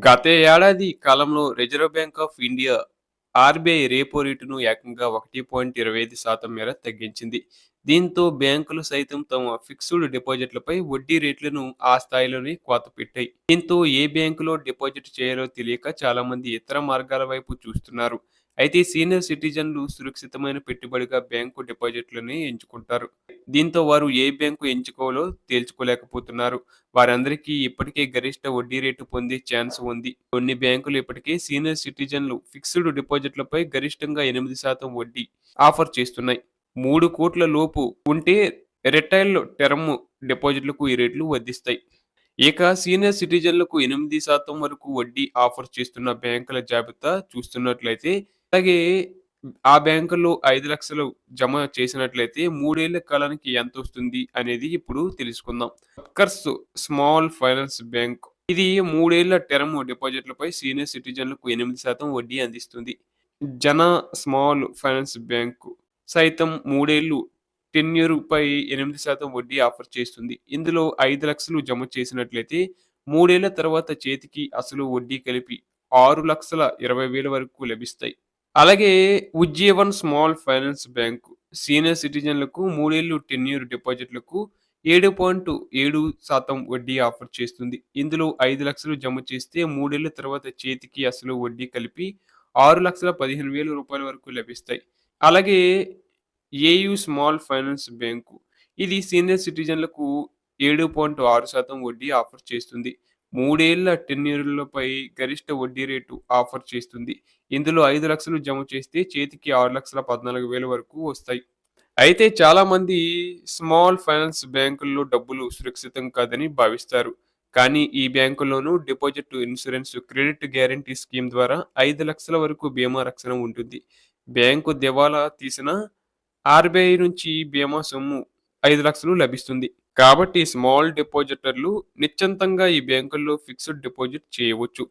గత ఏడాది కాలంలో reserve bank of India RBI repo రేటును ఏకంగా 1.25% మేర తగ్గించింది. దీంతో బ్యాంకులు సైతం తమ ఫిక్స్డ్ డిపాజిట్లపై వడ్డీ రేట్లను ఆ స్థాయిలోనే కోత పెట్టాయి. దీంతో ఏ బ్యాంకులో డిపాజిట్ చేయాలో తెలియక చాలామంది ఇతర మార్గాల వైపు చూస్తున్నారు. అయితే సీనియర్ సిటిజన్లు సురక్షితమైన పెట్టుబడిగా బ్యాంకు డిపాజిట్లని ఎంచుకుంటారు. దీంతో వారు ఏ బ్యాంకు ఎంచుకోవాలో తేల్చుకోలేకపోతున్నారు. వారందరికీ ఇప్పటికే గరిష్ట వడ్డీ రేటు పొందే ఛాన్స్ ఉంది. కొన్ని బ్యాంకులు ఇప్పటికే సీనియర్ సిటిజన్లు ఫిక్స్డ్ డిపాజిట్లపై గరిష్టంగా 8% వడ్డీ ఆఫర్ చేస్తున్నాయి. 3,00,00,000 లోపు ఉంటే రిటైల్ టర్మ్ డిపాజిట్లకు ఈ రేట్లు వర్తిస్తాయి. ఇక సీనియర్ సిటిజన్లకు 8% వరకు వడ్డీ ఆఫర్ చేస్తున్న బ్యాంకుల జాబితా చూస్తున్నట్లయితే, అలాగే ఆ బ్యాంకుల్లో 5,00,000 జమ చేసినట్లయితే 3 ఏళ్ల కాలానికి ఎంతొస్తుంది అనేది ఇప్పుడు తెలుసుకుందాం. అబ్కర్స్ స్మాల్ ఫైనాన్స్ బ్యాంక్ ఇది 3 ఏళ్ల టర్మ్ డిపాజిట్లపై సీనియర్ సిటిజన్లకు 8% వడ్డీ అందిస్తుంది. జన స్మాల్ ఫైనాన్స్ బ్యాంకు సైతం 3 ఏళ్లు టెన్యూర్‌పై 8% వడ్డీ ఆఫర్ చేస్తుంది. ఇందులో 5,00,000 జమ చేసినట్లయితే 3 ఏళ్ల తర్వాత చేతికి అసలు వడ్డీ కలిపి 6,20,000 వరకు లభిస్తాయి. అలాగే Ujjivan small finance bank senior సిటిజన్లకు 3 ఏళ్లు టెన్యూర్ డిపాజిట్లకు 7.7% వడ్డీ ఆఫర్ చేస్తుంది. ఇందులో 5,00,000 జమ చేస్తే 3 ఏళ్ల తర్వాత చేతికి అసలు వడ్డీ కలిపి 6,15,000 వరకు లభిస్తాయి. అలాగే ఏయూ స్మాల్ ఫైనాన్స్ బ్యాంకు ఇది సీనియర్ సిటిజన్లకు 7.6% వడ్డీ ఆఫర్ చేస్తుంది. 3 ఏళ్ల టెన్యూర్‌లపై గరిష్ట వడ్డీ రేటు ఆఫర్ చేస్తుంది. ఇందులో 5,00,000 జమ చేస్తే చేతికి 6,14,000 వరకు వస్తాయి. అయితే చాలామంది స్మాల్ ఫైనాన్స్ బ్యాంకుల్లో డబ్బులు సురక్షితం కాదని భావిస్తారు. కానీ ఈ బ్యాంకుల్లోనూ deposit insurance, credit guarantee scheme ద్వారా 5,00,000 వరకు బీమా రక్షణ ఉంటుంది. బ్యాంకు దివాలా తీసినా ఆర్‌బీఐ నుంచి బీమా సొమ్ము 5,00,000 లభిస్తుంది. కాబట్టి స్మాల్ డిపాజిటర్లు నిశ్చింతంగా ఈ బ్యాంకుల్లో ఫిక్స్డ్ డిపాజిట్ చేయవచ్చు.